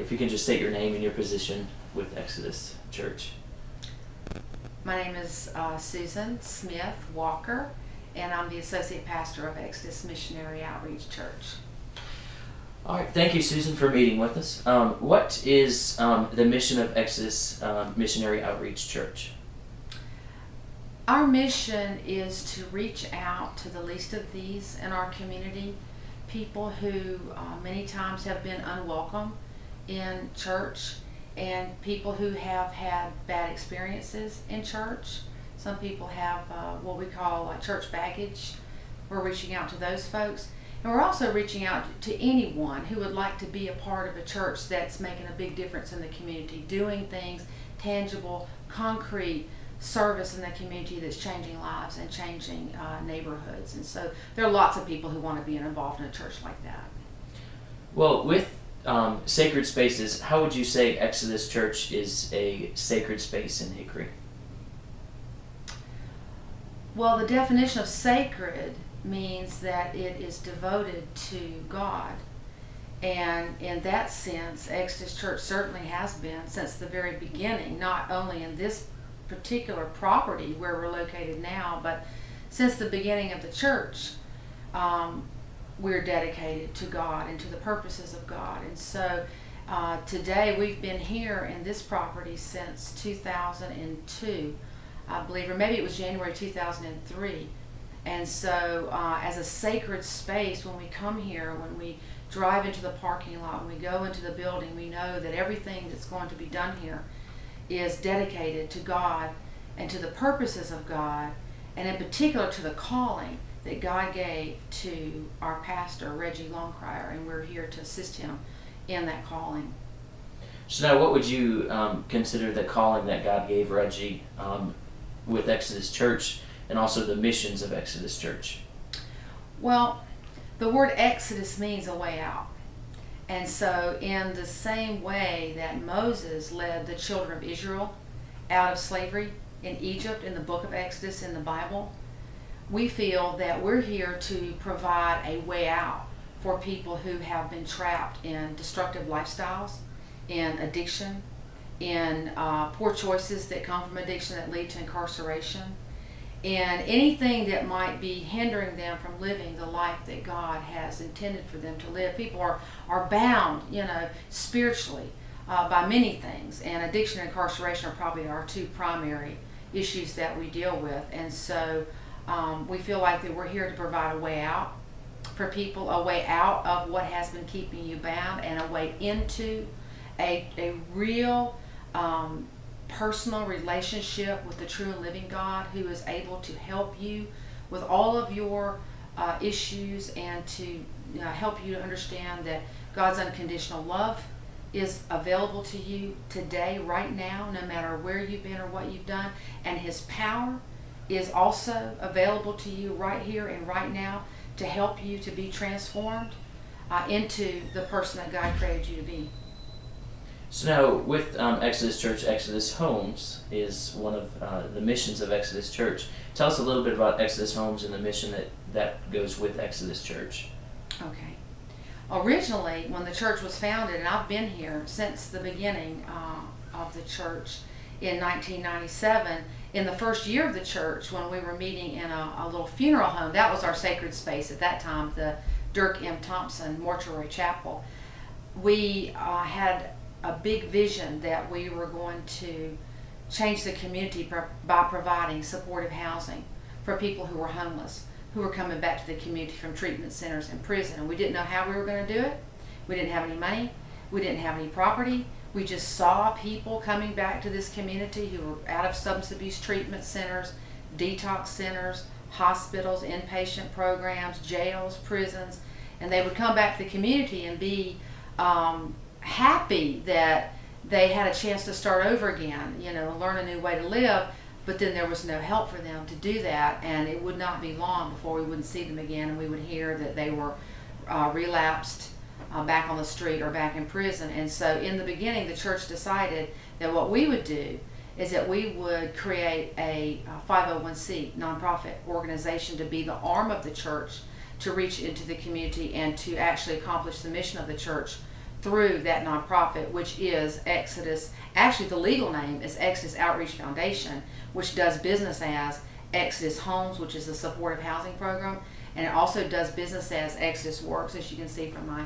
if you can just state your name and your position with Exodus Church. My name is Susan Smith Walker, and I'm the Associate Pastor of Exodus Missionary Outreach Church. All right, thank you, Susan, for meeting with us. What is the mission of Exodus Missionary Outreach Church? Our mission is to reach out to the least of these in our community, people who many times have been unwelcome in church, and people who have had bad experiences in church. Some people have what we call church baggage. We're reaching out to those folks. And we're also reaching out to anyone who would like to be a part of a church that's making a big difference in the community, doing things, tangible, concrete service in the community that's changing lives and changing neighborhoods. And so there are lots of people who want to be involved in a church like that. Well, with sacred spaces, how would you say Exodus Church is a sacred space in Hickory? Well, the definition of sacred means that it is devoted to God. And in that sense, Exodus Church certainly has been since the very beginning, not only in this particular property where we're located now, but since the beginning of the church. We're dedicated to God and to the purposes of God. And so today we've been here in this property since 2002, I believe, or maybe it was January 2003. And so as a sacred space, when we come here, when we drive into the parking lot, when we go into the building, we know that everything that's going to be done here is dedicated to God and to the purposes of God, and in particular to the calling that God gave to our pastor, Reggie Longcrier, and we're here to assist him in that calling. So now what would you consider the calling that God gave Reggie with Exodus Church, and also the missions of Exodus Church? Well, the word Exodus means a way out. And so in the same way that Moses led the children of Israel out of slavery in Egypt in the book of Exodus in the Bible, we feel that we're here to provide a way out for people who have been trapped in destructive lifestyles, in addiction, in poor choices that come from addiction that lead to incarceration, and anything that might be hindering them from living the life that God has intended for them to live. People are bound, spiritually by many things, and addiction and incarceration are probably our two primary issues that we deal with. And so we feel like that we're here to provide a way out for people, a way out of what has been keeping you bound, and a way into a real personal relationship with the true and living God, who is able to help you with all of your issues, and to help you to understand that God's unconditional love is available to you today, right now, no matter where you've been or what you've done, and His power is also available to you right here and right now to help you to be transformed into the person that God created you to be. So now, with Exodus Church, Exodus Homes is one of the missions of Exodus Church. Tell us a little bit about Exodus Homes and the mission that goes with Exodus Church. Okay. Originally, when the church was founded, and I've been here since the beginning of the church in 1997, in the first year of the church, when we were meeting in a little funeral home, that was our sacred space at that time, the Dirk M. Thompson Mortuary Chapel. We had a big vision that we were going to change the community by providing supportive housing for people who were homeless, who were coming back to the community from treatment centers and prison. And we didn't know how we were going to do it. We didn't have any money. We didn't have any property. We just saw people coming back to this community who were out of substance abuse treatment centers, detox centers, hospitals, inpatient programs, jails, prisons, and they would come back to the community and be happy that they had a chance to start over again, learn a new way to live, but then there was no help for them to do that, and it would not be long before we wouldn't see them again, and we would hear that they were relapsed, back on the street or back in prison. And so in the beginning, the church decided that what we would do is that we would create a 501c nonprofit organization to be the arm of the church to reach into the community and to actually accomplish the mission of the church through that nonprofit, which is Exodus. Actually, the legal name is Exodus Outreach Foundation, which does business as Exodus Homes, which is a supportive housing program, and it also does business as Exodus Works, as you can see from my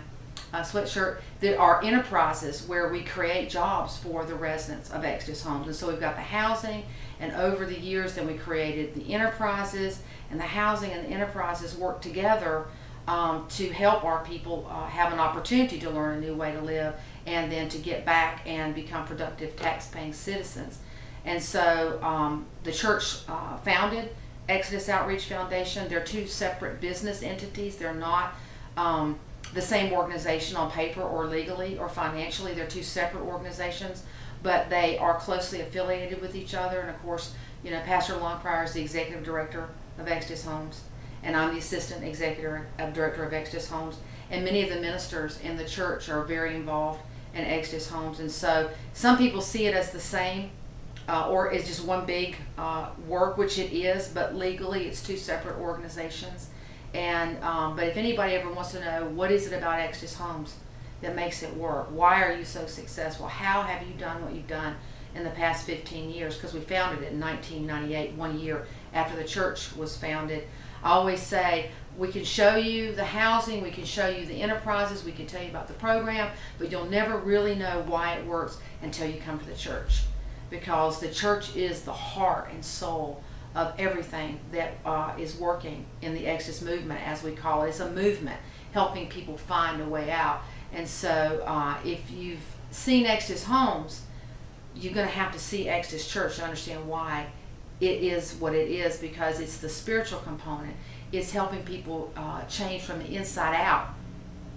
sweatshirt. There are enterprises where we create jobs for the residents of Exodus Homes. And so we've got the housing, and over the years then we created the enterprises, and the housing and the enterprises work together to help our people have an opportunity to learn a new way to live, and then to get back and become productive tax-paying citizens. And so the church founded Exodus Outreach Foundation. They're two separate business entities. They're not the same organization on paper or legally or financially. They're two separate organizations, but they are closely affiliated with each other. And of course, Pastor Longcrier is the executive director of Exodus Homes, and I'm the assistant executive director of Exodus Homes. And many of the ministers in the church are very involved in Exodus Homes. And so some people see it as the same, or it's just one big work, which it is, but legally it's two separate organizations. And but if anybody ever wants to know what is it about Exodus Homes that makes it work, why are you so successful, how have you done what you've done in the past 15 years, because we founded it in 1998, 1 year after the church was founded. I always say, we can show you the housing, we can show you the enterprises, we can tell you about the program, but you'll never really know why it works until you come to the church, because the church is the heart and soul of everything that is working in the Exodus movement, as we call it. It's a movement helping people find a way out. And so if you've seen Exodus Homes, you're going to have to see Exodus Church to understand why it is what it is, because it's the spiritual component. It's helping people change from the inside out,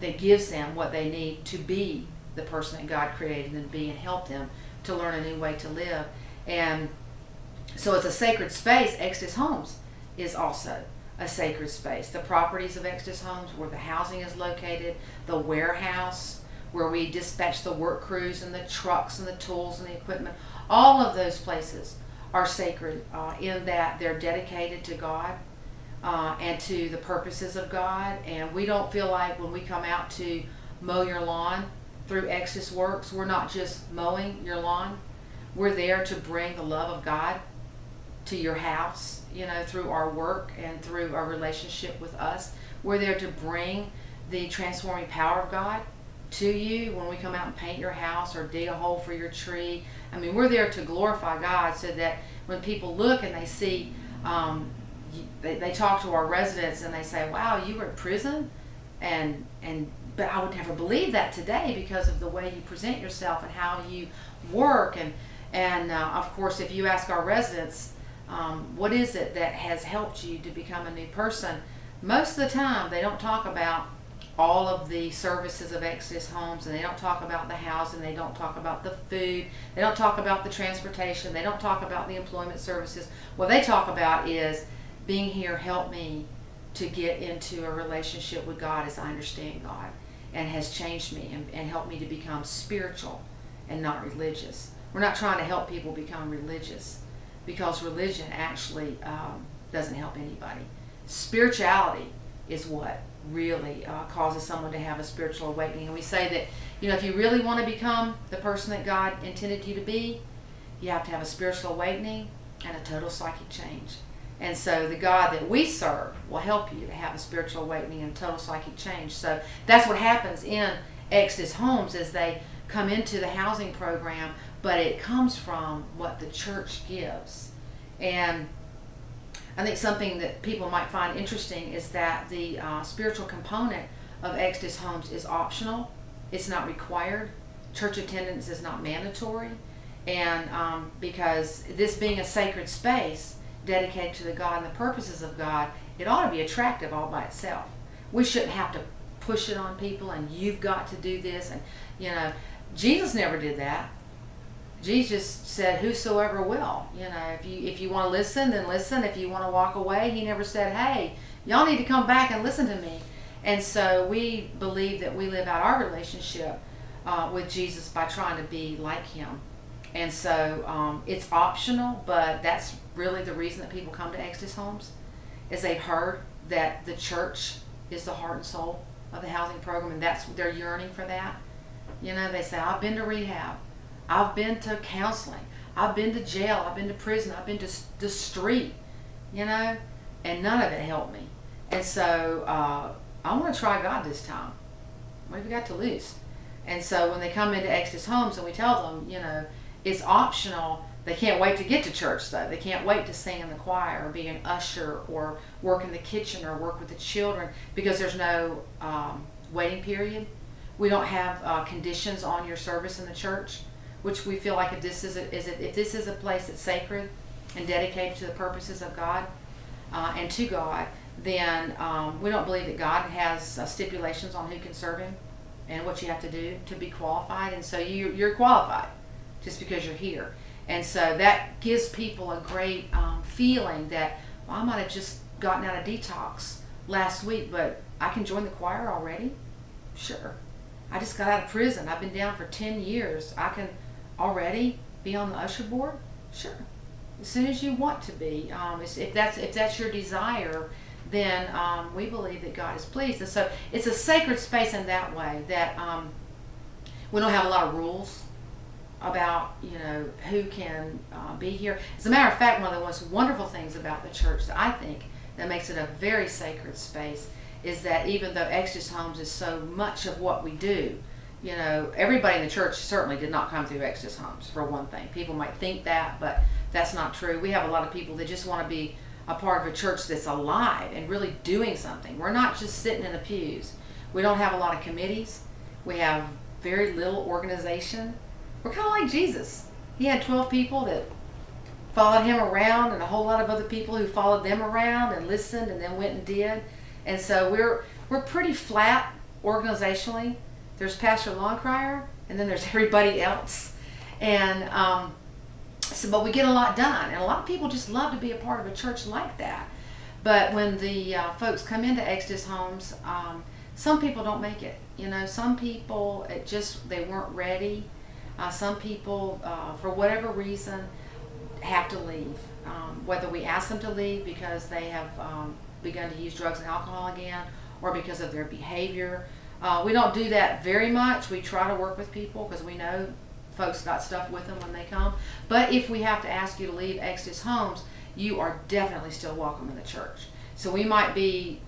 that gives them what they need to be the person that God created them to be, and help them to learn a new way to live. And so it's a sacred space. Exodus Homes is also a sacred space. The properties of Exodus Homes, where the housing is located, the warehouse where we dispatch the work crews and the trucks and the tools and the equipment, all of those places are sacred in that they're dedicated to God and to the purposes of God. And we don't feel like when we come out to mow your lawn through Exodus Works, we're not just mowing your lawn. We're there to bring the love of God to your house, through our work and through our relationship with us. We're there to bring the transforming power of God to you when we come out and paint your house or dig a hole for your tree. I mean, we're there to glorify God, so that when people look and they see, they talk to our residents and they say, wow, you were in prison? But I would never believe that today, because of the way you present yourself and how you work. And of course, if you ask our residents, what is it that has helped you to become a new person, most of the time they don't talk about all of the services of Exodus Homes, and they don't talk about the housing, they don't talk about the food, they don't talk about the transportation, they don't talk about the employment services. What they talk about is, being here helped me to get into a relationship with God as I understand God, and has changed me and helped me to become spiritual and not religious. We're not trying to help people become religious, because religion actually doesn't help anybody. Spirituality is what really causes someone to have a spiritual awakening. And we say that, if you really want to become the person that God intended you to be, you have to have a spiritual awakening and a total psychic change. And so the God that we serve will help you to have a spiritual awakening and total psychic change. So that's what happens in Exodus Homes as they come into the housing program, but it comes from what the church gives. And I think something that people might find interesting is that the spiritual component of Exodus Homes is optional. It's not required. Church attendance is not mandatory. And because this being a sacred space dedicated to the God and the purposes of God, it ought to be attractive all by itself. We shouldn't have to push it on people and you've got to do this. And Jesus never did that. Jesus said, whosoever will. If you want to listen, then listen. If you want to walk away, he never said, hey, y'all need to come back and listen to me. And so we believe that we live out our relationship with Jesus by trying to be like him. And so it's optional, but that's really the reason that people come to Exodus Homes, is they've heard that the church is the heart and soul of the housing program, and they're yearning for that. You know, they say, I've been to rehab, I've been to counseling, I've been to jail, I've been to prison, I've been to the street, you know, and none of it helped me. And so I want to try God this time. What have you got to lose? And so when they come into Exodus Homes and we tell them, you know, it's optional. They can't wait to get to church though. They can't wait to sing in the choir or be an usher or work in the kitchen or work with the children because there's no waiting period. We don't have conditions on your service in the church, which we feel like if this is a place that's sacred and dedicated to the purposes of God and to God, then we don't believe that God has stipulations on who can serve Him and what you have to do to be qualified. And so you're qualified just because you're here. And so that gives people a great feeling that, well, I might have just gotten out of detox last week, but I can join the choir already? Sure. I just got out of prison. I've been down for 10 years. I can already be on the usher board? Sure. As soon as you want to be. If that's your desire, then we believe that God is pleased. And so it's a sacred space in that way that we don't have a lot of rules about, you know, who can be here. As a matter of fact, one of the most wonderful things about the church that I think that makes it a very sacred space is that even though Exodus Homes is so much of what we do, you know, everybody in the church certainly did not come through Exodus Homes, for one thing. People might think that, but that's not true. We have a lot of people that just want to be a part of a church that's alive and really doing something. We're not just sitting in the pews. We don't have a lot of committees. We have very little organization. We're kind of like Jesus. He had 12 people that followed him around and a whole lot of other people who followed them around and listened and then went and did. And so we're pretty flat organizationally. There's Pastor Longcrier and then there's everybody else. And but we get a lot done. And a lot of people just love to be a part of a church like that. But when the folks come into Exodus Homes, some people don't make it. You know, some people, they weren't ready. Some people, for whatever reason, have to leave. Whether we ask them to leave because they have begun to use drugs and alcohol again, or because of their behavior. We don't do that very much. We try to work with people because we know folks got stuff with them when they come. But if we have to ask you to leave Exodus Homes, you are definitely still welcome in the church. So we might be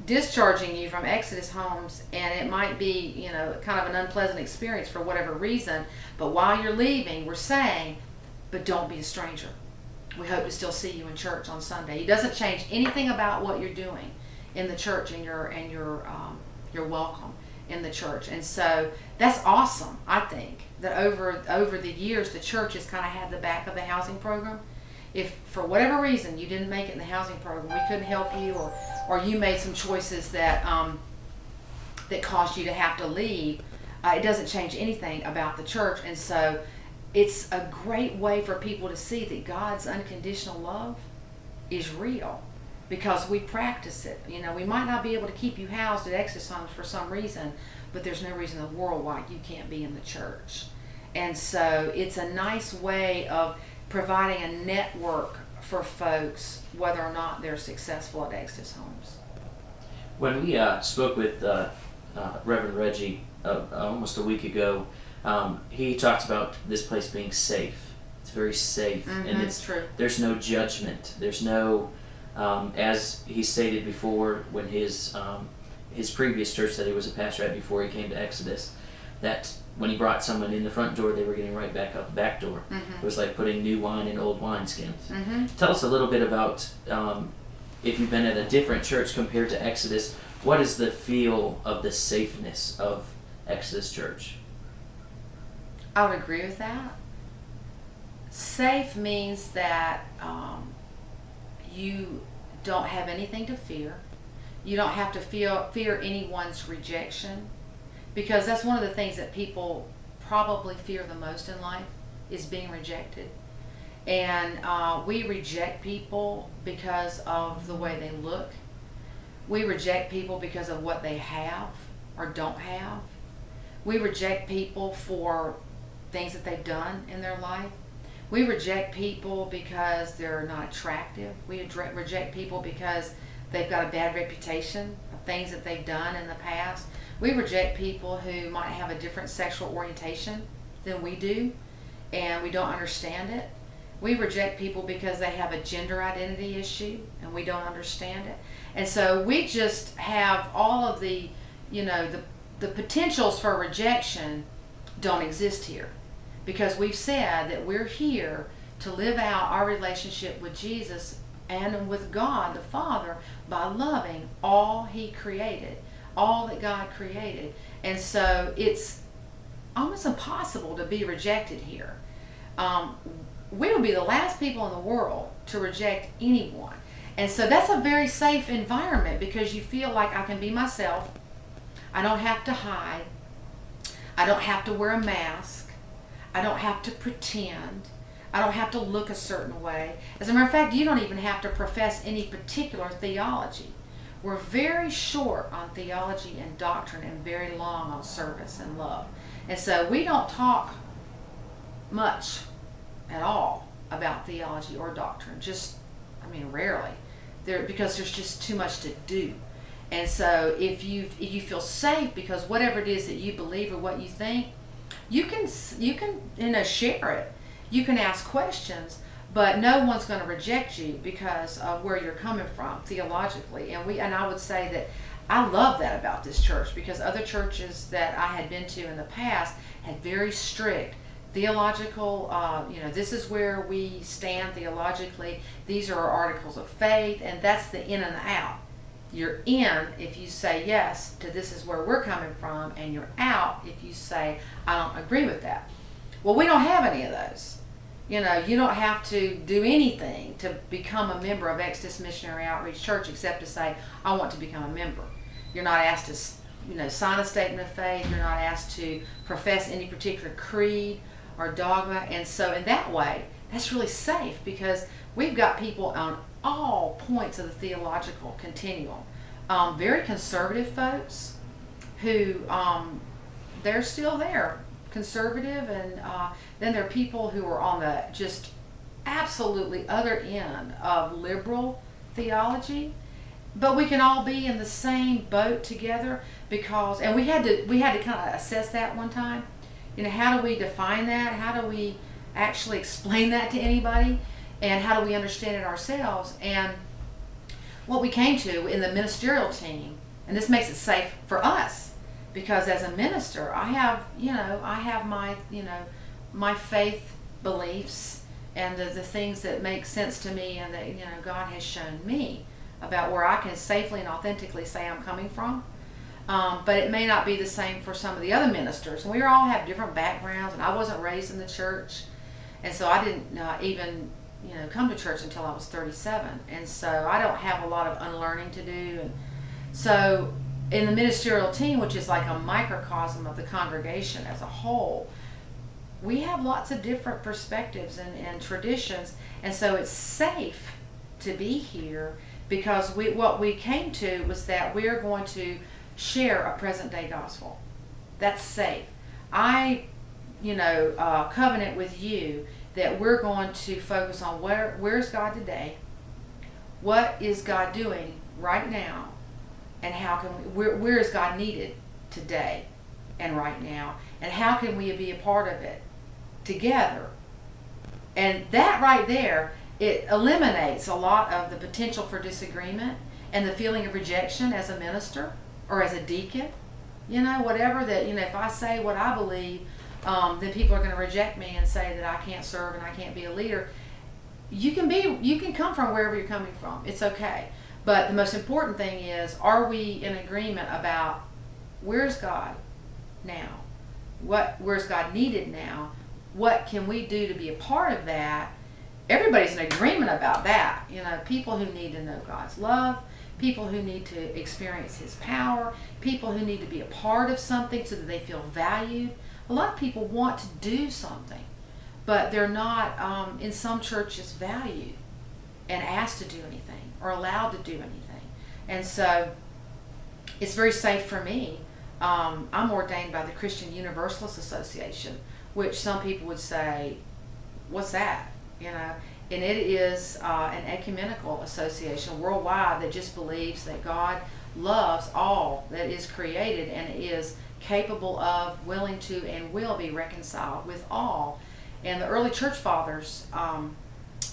discharging you from Exodus Homes, and it might be, you know, kind of an unpleasant experience for whatever reason, but while you're leaving, we're saying, but don't be a stranger. We hope to still see you in church on Sunday. It doesn't change anything about what you're doing in the church, and you're welcome in the church. And so that's awesome. I think that over the years, the church has kind of had the back of the housing program. If for whatever reason you didn't make it in the housing program, we couldn't help you, or you made some choices that that caused you to have to leave, it doesn't change anything about the church. And so it's a great way for people to see that God's unconditional love is real because we practice it. You know, we might not be able to keep you housed at Exodus Homes for some reason, but there's no reason in the world why you can't be in the church. And so it's a nice way of providing a network for folks, whether or not they're successful at Exodus Homes. When we spoke with Reverend Reggie almost a week ago, he talked about this place being safe. It's very safe, and it's true. There's no judgment. There's no, as he stated before, when his previous church that he was a pastor at before he came to Exodus, that when he brought someone in the front door, they were getting right back out the back door. It was like putting new wine in old wineskins. Tell us a little bit about, if you've been at a different church compared to Exodus, what is the feel of the safeness of Exodus Church? I would agree with that. Safe means that you don't have anything to fear. You don't have to fear anyone's rejection, because that's one of the things that people probably fear the most in life is being rejected. And we reject people because of the way they look. We reject people because of what they have or don't have. We reject people for things that they've done in their life. We reject people because they're not attractive. We reject people because they've got a bad reputation of things that they've done in the past. We reject people who might have a different sexual orientation than we do, and we don't understand it. We reject people because they have a gender identity issue, and we don't understand it. And so we just have all of the, the potentials for rejection don't exist here, because we've said that we're here to live out our relationship with Jesus and with God the Father by loving all He created, all that God created. And so it's almost impossible to be rejected here. We would be the last people in the world to reject anyone. And so that's a very safe environment, because you feel like I can be myself. I don't have to hide. I don't have to wear a mask. I don't have to pretend. I don't have to look a certain way. As a matter of fact, you don't even have to profess any particular theology. We're very short on theology and doctrine and very long on service and love. And so we don't talk much at all about theology or doctrine. Rarely. Because there's just too much to do. And so if you feel safe, because whatever it is that you believe or what you think, you can share it. You can ask questions, but no one's going to reject you because of where you're coming from theologically. And I would say that I love that about this church, because other churches that I had been to in the past had very strict theological, this is where we stand theologically. These are our articles of faith, and that's the in and the out. You're in if you say yes to this is where we're coming from, and you're out if you say I don't agree with that. Well, we don't have any of those. You don't have to do anything to become a member of Exodus Missionary Outreach Church except to say, I want to become a member. You're not asked to sign a statement of faith. You're not asked to profess any particular creed or dogma. And so in that way, that's really safe, because we've got people on all points of the theological continuum. Very conservative folks who, they're still there. Conservative, and then there are people who are on the just absolutely other end of liberal theology, but we can all be in the same boat together, because we had to kind of assess that one time. How do we define that? How do we actually explain that to anybody, and how do we understand it ourselves? And what we came to in the ministerial team, and this makes it safe for us, because as a minister, I have my, my faith beliefs and the things that make sense to me, and that, God has shown me about where I can safely and authentically say I'm coming from. But it may not be the same for some of the other ministers. And we all have different backgrounds, and I wasn't raised in the church. And so I didn't even, come to church until I was 37. And so I don't have a lot of unlearning to do. And so in the ministerial team, which is like a microcosm of the congregation as a whole, we have lots of different perspectives and traditions, and so it's safe to be here, because what we came to was that we're going to share a present day gospel. That's safe. I covenant with you that we're going to focus on where's God today, what is God doing right now, and how can where is God needed today and right now, and how can we be a part of it together? And that right there, it eliminates a lot of the potential for disagreement and the feeling of rejection as a minister or as a deacon. Whatever that, if I say what I believe, then people are going to reject me and say that I can't serve and I can't be a leader. You can come from wherever you're coming from. It's okay. But the most important thing is, are we in agreement about where's God now? Where's God needed now? What can we do to be a part of that? Everybody's in agreement about that. People who need to know God's love, people who need to experience His power, people who need to be a part of something so that they feel valued. A lot of people want to do something, but they're not, in some churches, valued and asked to do anything or allowed to do anything. And so it's very safe for me. I'm ordained by the Christian Universalist Association, which some people would say, what's that? And it is an ecumenical association worldwide that just believes that God loves all that is created and is capable of, willing to, and will be reconciled with all. And the early church fathers,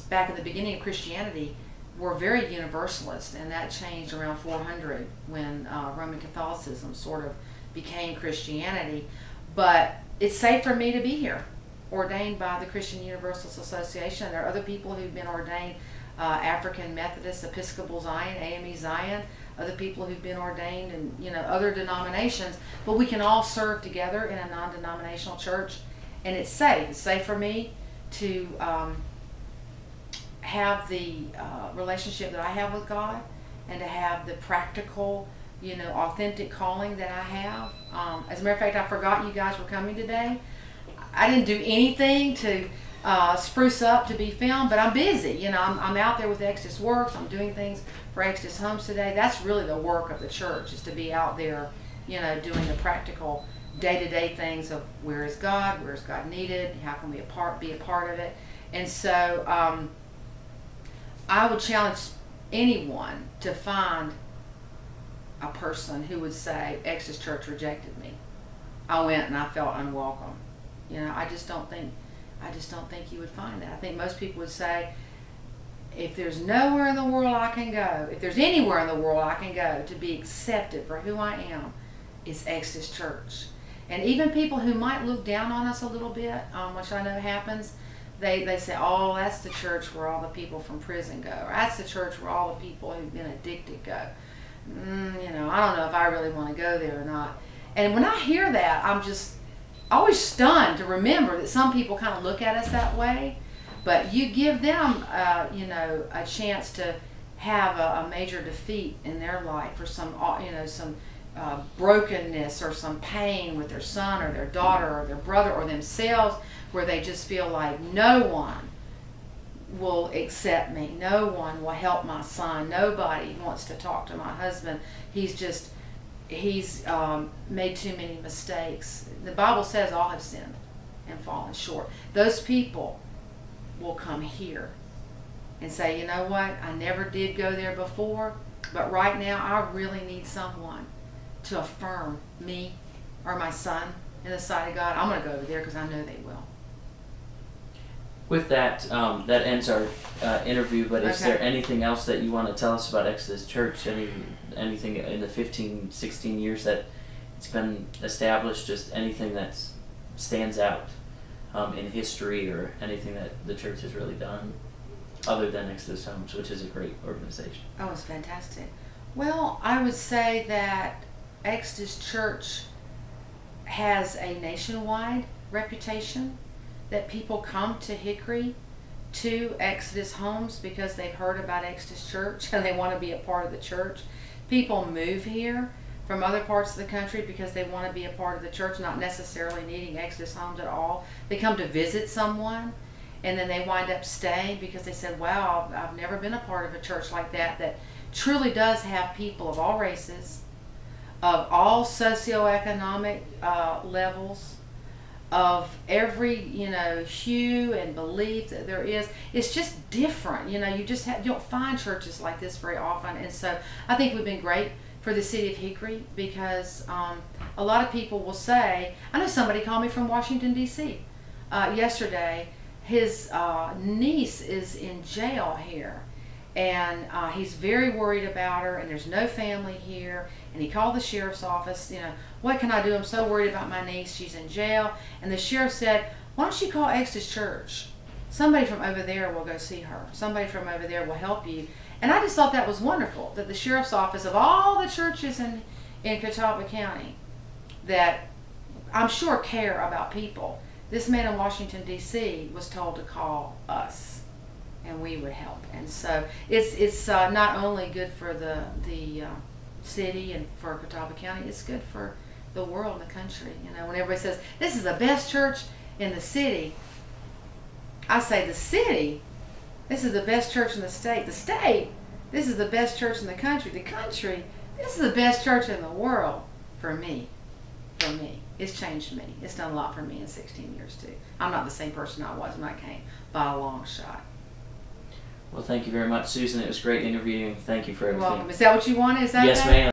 back in the beginning of Christianity, were very universalist, and that changed around 400 when Roman Catholicism sort of became Christianity. But it's safe for me to be here, ordained by the Christian Universalist Association. There are other people who've been ordained, African Methodist, Episcopal Zion, AME Zion, other people who've been ordained in other denominations, but we can all serve together in a non-denominational church, and it's safe. It's safe for me to have the relationship that I have with God, and to have the practical, authentic calling that I have. As a matter of fact, I forgot you guys were coming today. I didn't do anything to spruce up to be filmed, but I'm busy. I'm out there with Exodus Works. I'm doing things for Exodus Homes today. That's really the work of the church, is to be out there, doing the practical day-to-day things of where is God needed, how can we be a part of it. And so I would challenge anyone to find a person who would say, Exodus Church rejected me. I went and I felt unwelcome. I just don't think you would find that. I think most people would say, if there's nowhere in the world I can go, if there's anywhere in the world I can go to be accepted for who I am, it's Exodus Church. And even people who might look down on us a little bit, which I know happens, they say, oh, that's the church where all the people from prison go. Or that's the church where all the people who've been addicted go. I don't know if I really want to go there or not. And when I hear that, I'm just always stunned to remember that some people kind of look at us that way, but you give them, a chance to have a major defeat in their life, or some brokenness or some pain with their son or their daughter or their brother or themselves, where they just feel like no one will accept me, no one will help my son, nobody wants to talk to my husband. He's made too many mistakes. The Bible says all have sinned and fallen short. Those people will come here and say, you know what, I never did go there before, but right now I really need someone to affirm me or my son in the sight of God. I'm going to go over there because I know they will. With that, that ends our interview, but is Okay. there anything else that you want to tell us about Exodus Church? Anything in the 15, 16 years that it's been established, just anything that stands out in history, or anything that the church has really done other than Exodus Homes, which is a great organization? Oh, it's fantastic. Well, I would say that Exodus Church has a nationwide reputation, that people come to Hickory to Exodus Homes because they've heard about Exodus Church and they want to be a part of the church. People move here from other parts of the country because they want to be a part of the church, not necessarily needing Exodus Homes at all. They come to visit someone, and then they wind up staying because they said, wow, I've never been a part of a church like that truly does have people of all races, of all socioeconomic levels, of every hue and belief that there is. It's just different. You don't find churches like this very often. And so I think we've been great for the city of Hickory, because a lot of people will say, I know somebody called me from Washington, D.C. Yesterday. His niece is in jail here, and he's very worried about her, and there's no family here, and he called the sheriff's office. What can I do? I'm so worried about my niece. She's in jail. And the sheriff said, why don't you call Exodus Church? Somebody from over there will go see her. Somebody from over there will help you. And I just thought that was wonderful, that the sheriff's office, of all the churches in Catawba County that I'm sure care about people, this man in Washington, D.C. was told to call us, and we would help. And so it's not only good for the city and for Catawba County, it's good for the world and the country. When everybody says, this is the best church in the city, I say, the city, this is the best church in the state. The state, this is the best church in the country. The country, this is the best church in the world for me. For me. It's changed me. It's done a lot for me in 16 years too. I'm not the same person I was when I came, by a long shot. Well, thank you very much, Susan. It was great interviewing. Thank you for You're everything. welcome. Is that what you wanted? Is that Yes, okay? ma'am.